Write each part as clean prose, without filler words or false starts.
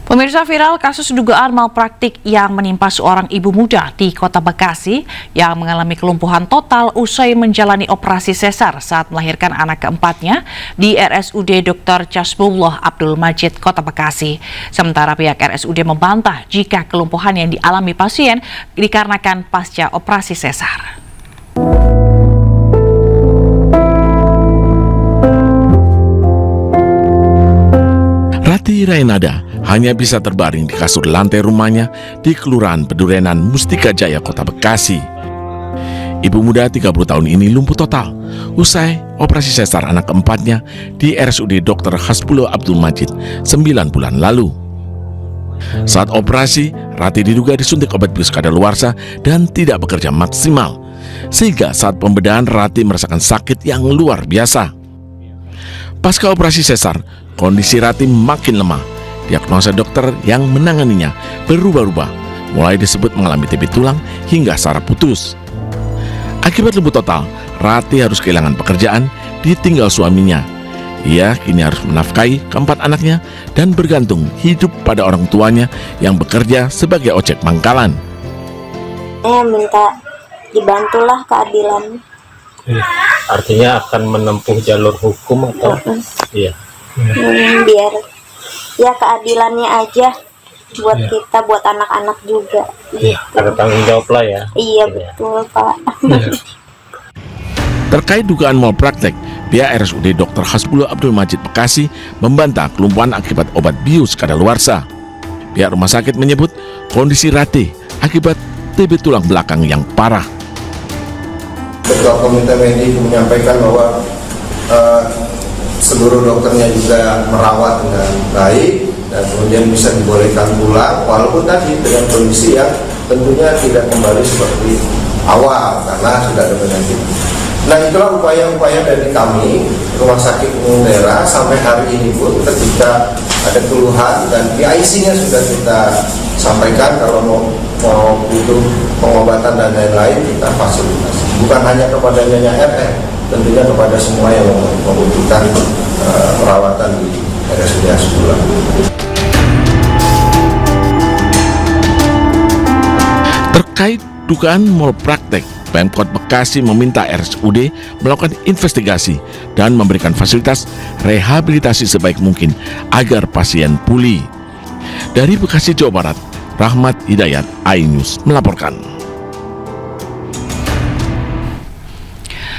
Pemirsa, viral kasus dugaan malpraktik yang menimpa seorang ibu muda di Kota Bekasi yang mengalami kelumpuhan total usai menjalani operasi sesar saat melahirkan anak keempatnya di RSUD Dr. Casbullah Abdul Majid, Kota Bekasi. Sementara pihak RSUD membantah jika kelumpuhan yang dialami pasien dikarenakan pasca operasi sesar. Rati Rainada hanya bisa terbaring di kasur lantai rumahnya di Kelurahan Pedurenan, Mustika Jaya, Kota Bekasi. Ibu muda 30 tahun ini lumpuh total usai operasi sesar anak keempatnya di RSUD Dr. Casbullah Abdul Majid 9 bulan lalu. Saat operasi, Rati diduga disuntik obat bius kadaluarsa dan tidak bekerja maksimal, sehingga saat pembedahan Rati merasakan sakit yang luar biasa. Pasca operasi sesar, kondisi Rati makin lemah. Diagnosa dokter yang menanganinya berubah-ubah, mulai disebut mengalami TB tulang hingga saraf putus. Akibat lumpuh total, Rati harus kehilangan pekerjaan, ditinggal suaminya. Ia kini harus menafkahi keempat anaknya dan bergantung hidup pada orang tuanya yang bekerja sebagai ojek pangkalan. Saya minta dibantulah keadilan. Artinya akan menempuh jalur hukum atau? Iya. Biar ya keadilannya aja buat kita, buat anak-anak juga. Iya, ada tanggung jawab lah ya. Iya betul Pak. Terkait dugaan malpraktek, pihak RSUD Dr. Casbullah Abdul Majid Bekasi membantah kelumpuhan akibat obat bius kadaluarsa. Pihak rumah sakit menyebut kondisi Rati akibat TB tulang belakang yang parah. Ketua Komite Medik menyampaikan bahwa seluruh dokternya juga merawat dengan baik dan kemudian bisa dibolehkan pulang, walaupun tadi dengan kondisi yang tentunya tidak kembali seperti awal karena sudah ada penyakit. Nah, itulah upaya-upaya dari kami Rumah Sakit Umum Daerah sampai hari ini pun ketika ada keluhan dan PIC-nya sudah kita sampaikan kalau mau butuh pengobatan dan lain-lain kita fasilitasi. Bukan hanya kepada Nyonya RR, tentunya kepada semua yang membutuhkan perawatan di RSUD Casbullah. Terkait dugaan malpraktek, Pemkot Bekasi meminta RSUD melakukan investigasi dan memberikan fasilitas rehabilitasi sebaik mungkin agar pasien pulih. Dari Bekasi, Jawa Barat, Rahmat Hidayat, iNews melaporkan.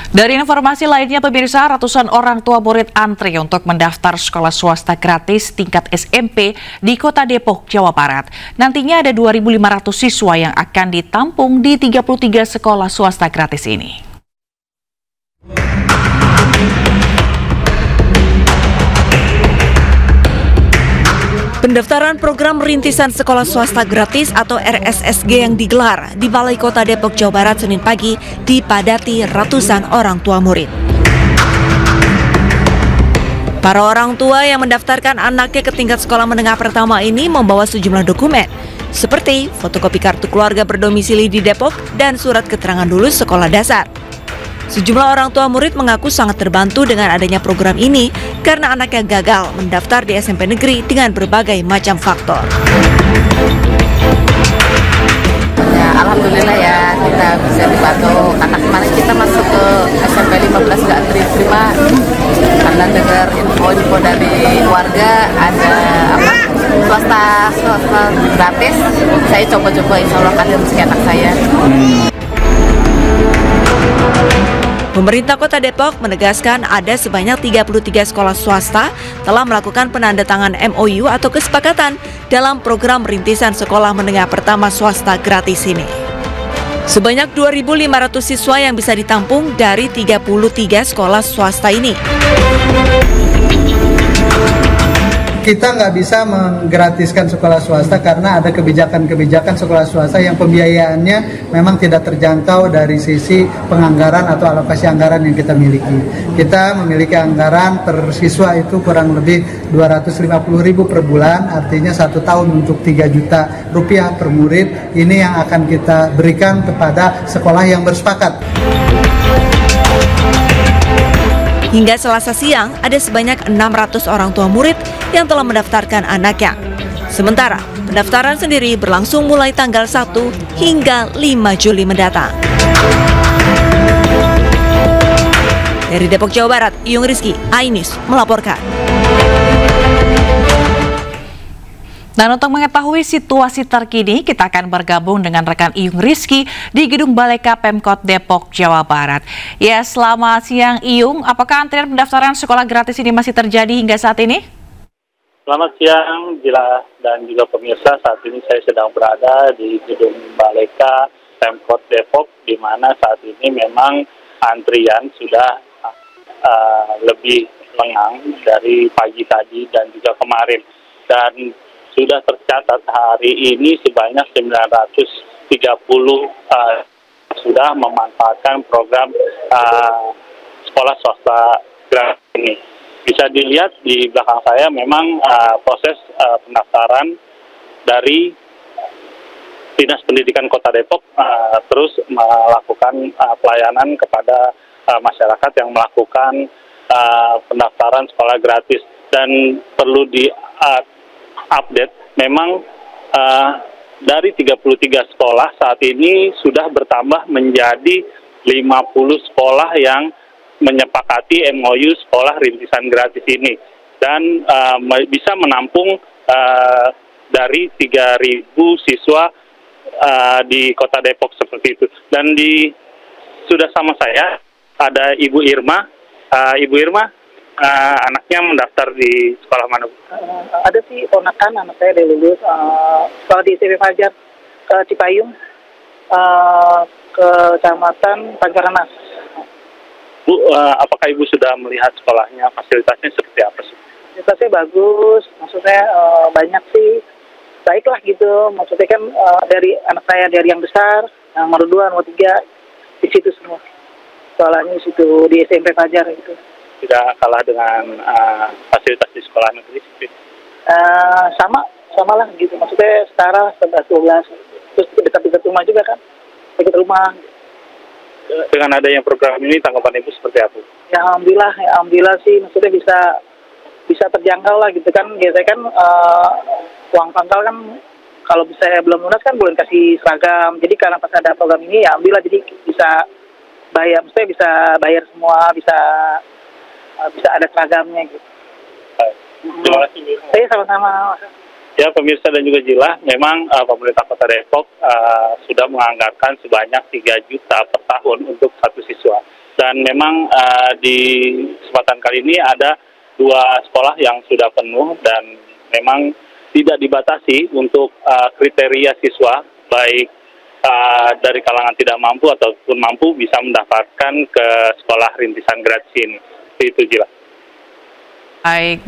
Dari informasi lainnya, pemirsa, ratusan orang tua murid antri untuk mendaftar sekolah swasta gratis tingkat SMP di Kota Depok, Jawa Barat. Nantinya ada 2.500 siswa yang akan ditampung di 33 sekolah swasta gratis ini. Pendaftaran program rintisan sekolah swasta gratis atau RSSG yang digelar di Balai Kota Depok, Jawa Barat Senin pagi dipadati ratusan orang tua murid. Para orang tua yang mendaftarkan anaknya ke tingkat sekolah menengah pertama ini membawa sejumlah dokumen seperti fotokopi kartu keluarga berdomisili di Depok dan surat keterangan lulus sekolah dasar. Sejumlah orang tua murid mengaku sangat terbantu dengan adanya program ini karena anaknya gagal mendaftar di SMP negeri dengan berbagai macam faktor. Ya, alhamdulillah ya kita bisa dibantu karena kemarin kita masuk ke SMP 15 nggak terima karena dengar info dari warga ada swasta gratis. Saya coba-coba, insya Allah kan rezeki anak saya. Pemerintah Kota Depok menegaskan ada sebanyak 33 sekolah swasta telah melakukan penandatangan MOU atau kesepakatan dalam program rintisan sekolah menengah pertama swasta gratis ini. Sebanyak 2.500 siswa yang bisa ditampung dari 33 sekolah swasta ini. Kita nggak bisa menggratiskan sekolah swasta karena ada kebijakan-kebijakan sekolah swasta yang pembiayaannya memang tidak terjangkau dari sisi penganggaran atau alokasi anggaran yang kita miliki. Kita memiliki anggaran per siswa itu kurang lebih 250.000 per bulan, artinya 1 tahun untuk 3 juta rupiah per murid. Ini yang akan kita berikan kepada sekolah yang bersepakat. Hingga Selasa siang, ada sebanyak 600 orang tua murid yang telah mendaftarkan anaknya. Sementara, pendaftaran sendiri berlangsung mulai tanggal 1 hingga 5 Juli mendatang. Dari Depok, Jawa Barat, Iyung Rizky, iNews melaporkan. Dan untuk mengetahui situasi terkini, kita akan bergabung dengan rekan Iyung Rizky di Gedung Baleka Pemkot Depok, Jawa Barat. Ya, selamat siang Iyung. Apakah antrian pendaftaran sekolah gratis ini masih terjadi hingga saat ini? Selamat siang, Gila dan juga pemirsa. Saat ini saya sedang berada di Gedung Baleka Pemkot Depok, di mana saat ini memang antrian sudah lebih lengang dari pagi tadi dan juga kemarin. Dan sudah tercatat hari ini sebanyak 930 sudah memanfaatkan program sekolah swasta gratis ini. Bisa dilihat di belakang saya memang proses pendaftaran dari Dinas Pendidikan Kota Depok terus melakukan pelayanan kepada masyarakat yang melakukan pendaftaran sekolah gratis. Dan perlu update, memang dari 33 sekolah saat ini sudah bertambah menjadi 50 sekolah yang menyepakati MOU sekolah rintisan gratis ini, dan bisa menampung dari 3.000 siswa di Kota Depok seperti itu. Dan sudah sama saya ada Ibu Irma. Ibu Irma, anaknya mendaftar di sekolah mana? Ada sih ponakan anak saya udah lulus sekolah di SMP Fajar Cipayung, Kecamatan Pancoranas. Bu, apakah Ibu sudah melihat sekolahnya, fasilitasnya seperti apa sih? Fasilitasnya bagus, maksudnya banyak sih, baiklah gitu. Maksudnya kan dari anak saya dari yang besar, yang nomor 2, nomor 3 di situ semua. Sekolahnya di situ di SMP Fajar itu. Tidak kalah dengan fasilitas di sekolah negeri seperti itu? Sama lah gitu, maksudnya setara 11-12, terus dekat-dekat rumah juga kan, dekat rumah. Dengan adanya program ini tanggapan Ibu seperti apa? Ya alhamdulillah sih, maksudnya bisa terjangkau lah gitu kan. Biasanya kan uang pangkal kan kalau bisa belum lunas kan boleh kasih seragam. Jadi karena pas ada program ini ya alhamdulillah jadi bisa bayar, maksudnya bisa bayar semua, bisa ada seragamnya gitu. Terima kasih. Saya sama-sama. Ya, pemirsa dan juga Jila, memang pemerintah Kota Depok sudah menganggarkan sebanyak 3 juta per tahun untuk satu siswa. Dan memang di kesempatan kali ini ada 2 sekolah yang sudah penuh dan memang tidak dibatasi untuk kriteria siswa, baik dari kalangan tidak mampu ataupun mampu bisa mendaftarkan ke sekolah rintisan gratis ini. Itu Jila.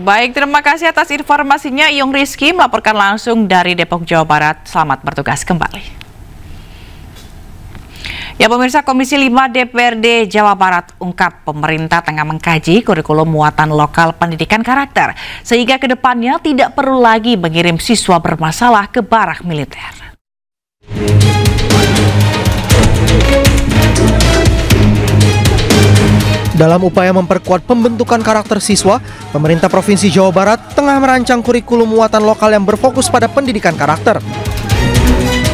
Baik, terima kasih atas informasinya Iyung Rizky melaporkan langsung dari Depok, Jawa Barat. Selamat bertugas kembali. Ya pemirsa, Komisi 5 DPRD Jawa Barat ungkap pemerintah tengah mengkaji kurikulum muatan lokal pendidikan karakter sehingga kedepannya tidak perlu lagi mengirim siswa bermasalah ke barak militer. Dalam upaya memperkuat pembentukan karakter siswa, pemerintah Provinsi Jawa Barat tengah merancang kurikulum muatan lokal yang berfokus pada pendidikan karakter.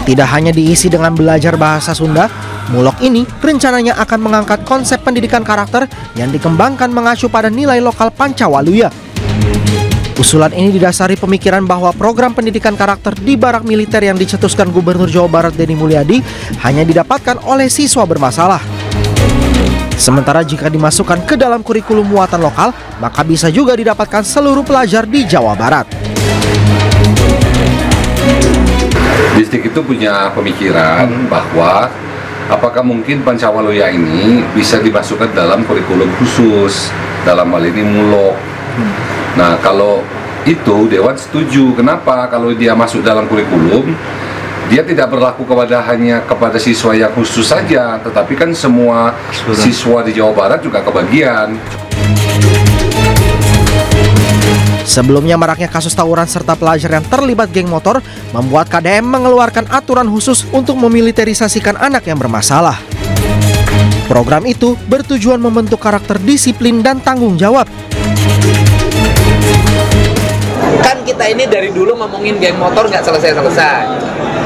Tidak hanya diisi dengan belajar bahasa Sunda, Mulok ini rencananya akan mengangkat konsep pendidikan karakter yang dikembangkan mengacu pada nilai lokal Pancawaluya. Usulan ini didasari pemikiran bahwa program pendidikan karakter di barak militer yang dicetuskan Gubernur Jawa Barat Denny Mulyadi hanya didapatkan oleh siswa bermasalah. Sementara jika dimasukkan ke dalam kurikulum muatan lokal, maka bisa juga didapatkan seluruh pelajar di Jawa Barat. Distrik itu punya pemikiran bahwa apakah mungkin Pancawaluya ini bisa dimasukkan dalam kurikulum khusus, dalam hal ini Mulok. Nah, kalau itu Dewan setuju. Kenapa? Kalau dia masuk dalam kurikulum, dia tidak berlaku hanya kepada siswa yang khusus saja, tetapi kan semua siswa di Jawa Barat juga kebagian. Sebelumnya maraknya kasus tawuran serta pelajar yang terlibat geng motor membuat KDM mengeluarkan aturan khusus untuk memiliterisasikan anak yang bermasalah. Program itu bertujuan membentuk karakter disiplin dan tanggung jawab. Kan kita ini dari dulu ngomongin geng motor nggak selesai-selesai.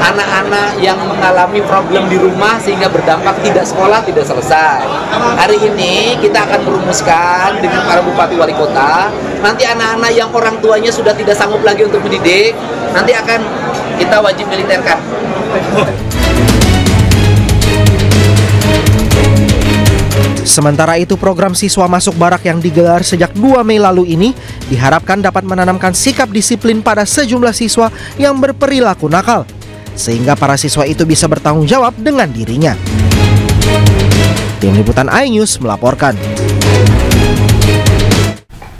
Anak-anak yang mengalami problem di rumah sehingga berdampak tidak sekolah tidak selesai. Hari ini kita akan merumuskan dengan para bupati wali kota. Nanti anak-anak yang orang tuanya sudah tidak sanggup lagi untuk mendidik, nanti akan kita wajib militerkan. Sementara itu, program siswa masuk barak yang digelar sejak 2 Mei lalu ini diharapkan dapat menanamkan sikap disiplin pada sejumlah siswa yang berperilaku nakal, sehingga para siswa itu bisa bertanggung jawab dengan dirinya. Tim Liputan iNews melaporkan.